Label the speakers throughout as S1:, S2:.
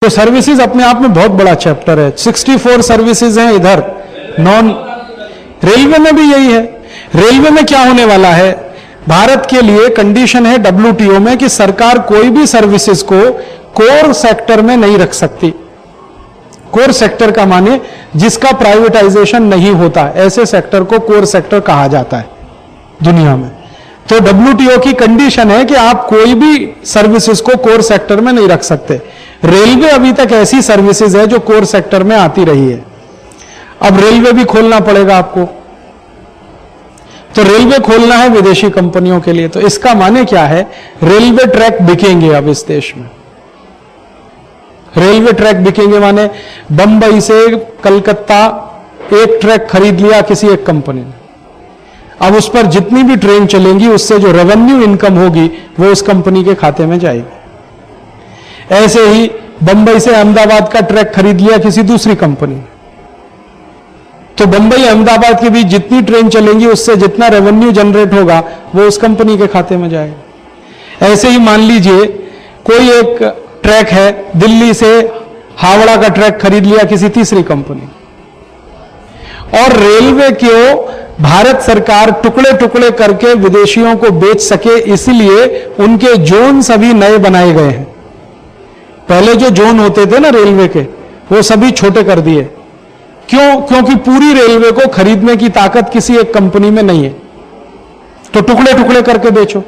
S1: तो सर्विसेज अपने आप में बहुत बड़ा चैप्टर है, 64 सर्विसेज हैं इधर नॉन। रेलवे में भी यही है। रेलवे में क्या होने वाला है, भारत के लिए कंडीशन है WTO में कि सरकार कोई भी सर्विसेज को कोर सेक्टर में नहीं रख सकती। कोर सेक्टर का माने जिसका प्राइवेटाइजेशन नहीं होता, ऐसे सेक्टर को कोर सेक्टर कहा जाता है दुनिया में। तो WTO की कंडीशन है कि आप कोई भी सर्विसेज को कोर सेक्टर में नहीं रख सकते। रेलवे अभी तक ऐसी सर्विसेज है जो कोर सेक्टर में आती रही है, अब रेलवे भी खोलना पड़ेगा आपको। तो रेलवे खोलना है विदेशी कंपनियों के लिए, तो इसका माने क्या है, रेलवे ट्रैक बिकेंगे अब इस देश में। रेलवे ट्रैक बिकेंगे माने बंबई से कलकत्ता एक ट्रैक खरीद लिया किसी एक कंपनी ने, अब उस पर जितनी भी ट्रेन चलेंगी उससे जो रेवेन्यू इनकम होगी वो उस कंपनी के खाते में जाएगी। ऐसे ही बंबई से अहमदाबाद का ट्रैक खरीद लिया किसी दूसरी कंपनी ने, तो बंबई अहमदाबाद के बीच जितनी ट्रेन चलेंगी उससे जितना रेवेन्यू जनरेट होगा वो उस कंपनी के खाते में जाएगा। ऐसे ही मान लीजिए कोई एक ट्रैक है, दिल्ली से हावड़ा का ट्रैक खरीद लिया किसी तीसरी कंपनी, और रेलवे को भारत सरकार टुकड़े टुकड़े करके विदेशियों को बेच सके इसलिए उनके जोन सभी नए बनाए गए हैं। पहले जो जोन होते थे ना रेलवे के, वो सभी छोटे कर दिए। क्यों? क्योंकि पूरी रेलवे को खरीदने की ताकत किसी एक कंपनी में नहीं है, तो टुकड़े टुकड़े करके बेचो।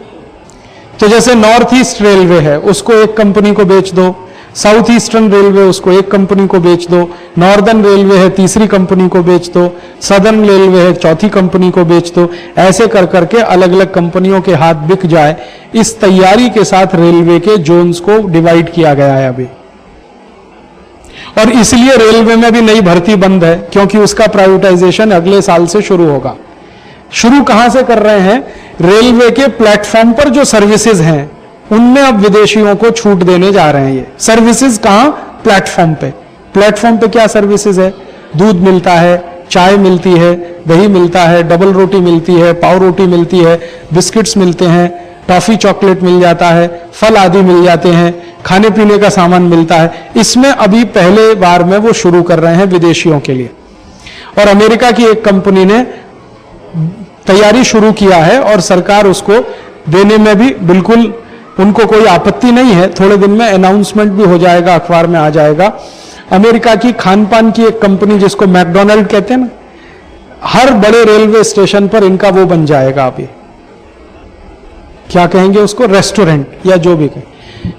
S1: तो जैसे नॉर्थ ईस्ट रेलवे है उसको एक कंपनी को बेच दो, साउथ ईस्टर्न रेलवे उसको एक कंपनी को बेच दो, नॉर्दर्न रेलवे है तीसरी कंपनी को बेच दो, सदर्न रेलवे है चौथी कंपनी को बेच दो। ऐसे कर करके अलग अलग कंपनियों के हाथ बिक जाए, इस तैयारी के साथ रेलवे के जोन्स को डिवाइड किया गया है अभी। और इसलिए रेलवे में भी नई भर्ती बंद है, क्योंकि उसका प्राइवेटाइजेशन अगले साल से शुरू होगा। शुरू कहां से कर रहे हैं, रेलवे के प्लेटफॉर्म पर जो सर्विसेज हैं उनमें अब विदेशियों को छूट देने जा रहे हैं। ये सर्विसेज कहां, प्लेटफॉर्म पे। प्लेटफॉर्म पे क्या सर्विसेज है, दूध मिलता है, चाय मिलती है, दही मिलता है, डबल रोटी मिलती है, पाव रोटी मिलती है, बिस्किट्स मिलते हैं, टॉफी चॉकलेट मिल जाता है, फल आदि मिल जाते हैं, खाने पीने का सामान मिलता है। इसमें अभी पहले बार में वो शुरू कर रहे हैं विदेशियों के लिए, और अमेरिका की एक कंपनी ने तैयारी शुरू किया है और सरकार उसको देने में भी बिल्कुल उनको कोई आपत्ति नहीं है। थोड़े दिन में अनाउंसमेंट भी हो जाएगा, अखबार में आ जाएगा। अमेरिका की खान पान की एक कंपनी जिसको मैकडोनल्ड कहते हैं ना, हर बड़े रेलवे स्टेशन पर इनका वो बन जाएगा। अभी क्या कहेंगे उसको, रेस्टोरेंट या जो भी कहें।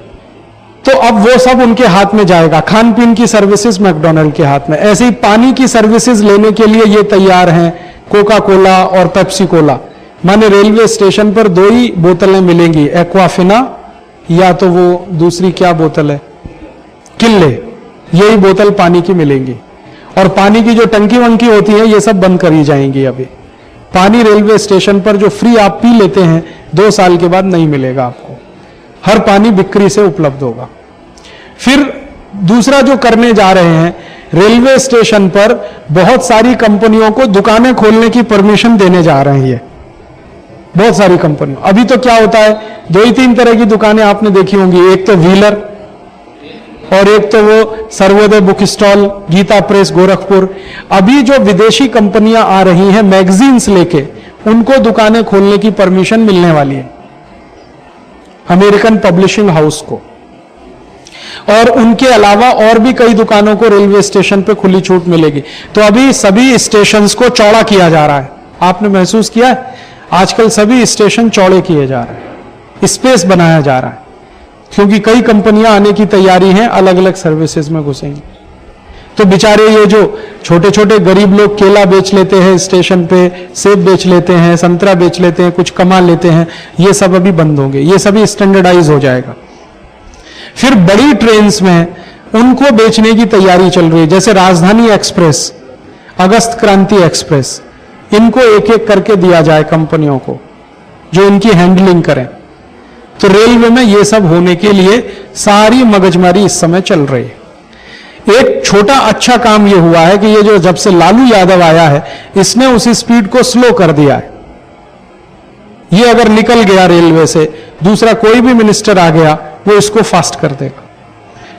S1: तो अब वो सब उनके हाथ में जाएगा, खान पीन की सर्विसेज मैकडोनल्ड के हाथ में। ऐसे ही पानी की सर्विसेज लेने के लिए ये तैयार हैं, कोका कोला और पेप्सी कोला। माने रेलवे स्टेशन पर दो ही बोतलें मिलेंगी, एक्वाफिना या तो वो दूसरी क्या बोतल है, किल्ले, यही बोतल पानी की मिलेंगी। और पानी की जो टंकी वंकी होती है ये सब बंद करी जाएंगी। अभी पानी रेलवे स्टेशन पर जो फ्री आप पी लेते हैं 2 साल के बाद नहीं मिलेगा आपको, हर पानी बिक्री से उपलब्ध होगा। फिर दूसरा जो करने जा रहे हैं, रेलवे स्टेशन पर बहुत सारी कंपनियों को दुकानें खोलने की परमिशन देने जा रहे हैं। ये बहुत सारी कंपनियों, अभी तो क्या होता है, 2 ही 3 तरह की दुकानें आपने देखी होंगी, एक तो व्हीलर और एक तो वो Sarvodaya book stall, Gita press Gorakhpur. अभी जो विदेशी कंपनियां आ रही हैं मैगजीन्स लेके, उनको दुकानें खोलने की परमिशन मिलने वाली है अमेरिकन पब्लिशिंग हाउस को। और उनके अलावा और भी कई दुकानों को रेलवे स्टेशन पे खुली छूट मिलेगी। तो अभी सभी स्टेशंस को चौड़ा किया जा रहा है। आपने महसूस किया है, आजकल सभी स्टेशन चौड़े किए जा रहे हैं, स्पेस बनाया जा रहा है, क्योंकि कई कंपनियां आने की तैयारी हैं, अलग अलग सर्विसेज में घुसेंगी। तो बेचारे ये जो छोटे छोटे गरीब लोग केला बेच लेते हैं स्टेशन पे, सेब बेच लेते हैं, संतरा बेच लेते हैं, कुछ कमा लेते हैं, ये सब अभी बंद होंगे, ये सभी स्टैंडर्डाइज हो जाएगा। फिर बड़ी ट्रेन्स में उनको बेचने की तैयारी चल रही है, जैसे राजधानी एक्सप्रेस, अगस्त क्रांति एक्सप्रेस, इनको एक एक करके दिया जाए कंपनियों को जो इनकी हैंडलिंग करें। तो रेलवे में ये सब होने के लिए सारी मगजमारी इस समय चल रही है। एक छोटा अच्छा काम ये हुआ है कि ये जो जब से लालू यादव आया है, इसने उसी स्पीड को स्लो कर दिया है। ये अगर निकल गया रेलवे से, दूसरा कोई भी मिनिस्टर आ गया वो इसको फास्ट कर देगा,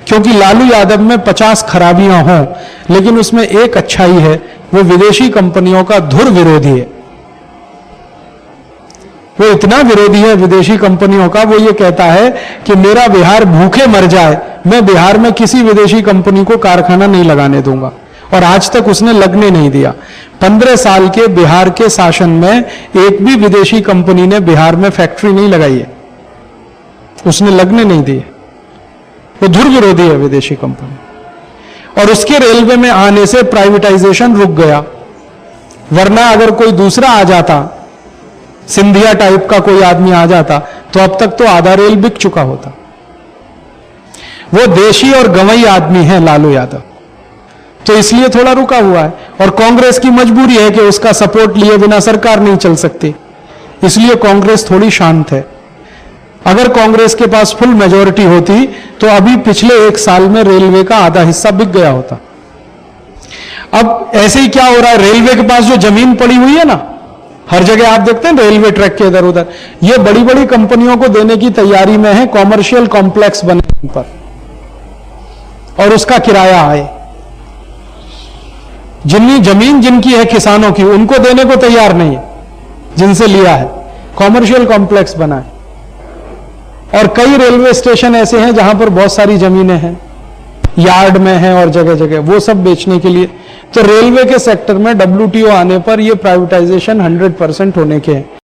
S1: क्योंकि लालू यादव में 50 खराबियां हों, लेकिन उसमें एक अच्छाई है, वो विदेशी कंपनियों का धुर विरोधी है। वो इतना विरोधी है विदेशी कंपनियों का, वो ये कहता है कि मेरा बिहार भूखे मर जाए, मैं बिहार में किसी विदेशी कंपनी को कारखाना नहीं लगाने दूंगा। और आज तक उसने लगने नहीं दिया। 15 साल के बिहार के शासन में एक भी विदेशी कंपनी ने बिहार में फैक्ट्री नहीं लगाई है, उसने लगने नहीं दिए। वो धुर विरोधी है विदेशी कंपनी। और उसके रेलवे में आने से प्राइवेटाइजेशन रुक गया, वरना अगर कोई दूसरा आ जाता, सिंधिया टाइप का कोई आदमी आ जाता, तो अब तक तो आधा रेल बिक चुका होता। वो देशी और गंवई आदमी है लालू यादव, तो इसलिए थोड़ा रुका हुआ है। और कांग्रेस की मजबूरी है कि उसका सपोर्ट लिए बिना सरकार नहीं चल सकती, इसलिए कांग्रेस थोड़ी शांत है। अगर कांग्रेस के पास फुल मेजॉरिटी होती तो अभी पिछले 1 साल में रेलवे का आधा हिस्सा बिक गया होता। अब ऐसे ही क्या हो रहा है, रेलवे के पास जो जमीन पड़ी हुई है ना, हर जगह आप देखते हैं रेलवे ट्रैक के इधर उधर, ये बड़ी बड़ी कंपनियों को देने की तैयारी में है, कॉमर्शियल कॉम्प्लेक्स बने पर, और उसका किराया आए। जितनी जमीन जिनकी है किसानों की, उनको देने को तैयार नहीं है, जिनसे लिया है, कॉमर्शियल कॉम्प्लेक्स बना है। और कई रेलवे स्टेशन ऐसे हैं जहां पर बहुत सारी जमीनें हैं, यार्ड में हैं और जगह जगह, वो सब बेचने के लिए। तो रेलवे के सेक्टर में WTO आने पर ये प्राइवेटाइजेशन 100% होने के हैं।